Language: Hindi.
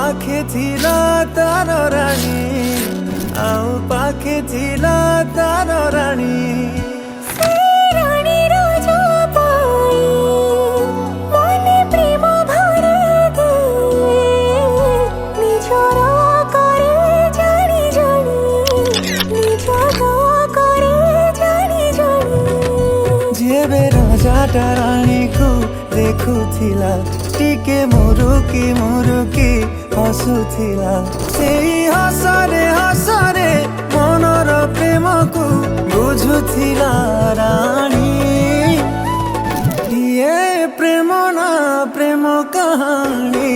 पाखे थिला तार रानी आउ पाखे थिला तार रानी जेबे राजाटा रानी को देखुथिला टिके मुरुकी मुरुकी हसुथिला सेई हसरे मनर प्रेम को बुझुथिला रानी ये प्रेम ना प्रेम कहानी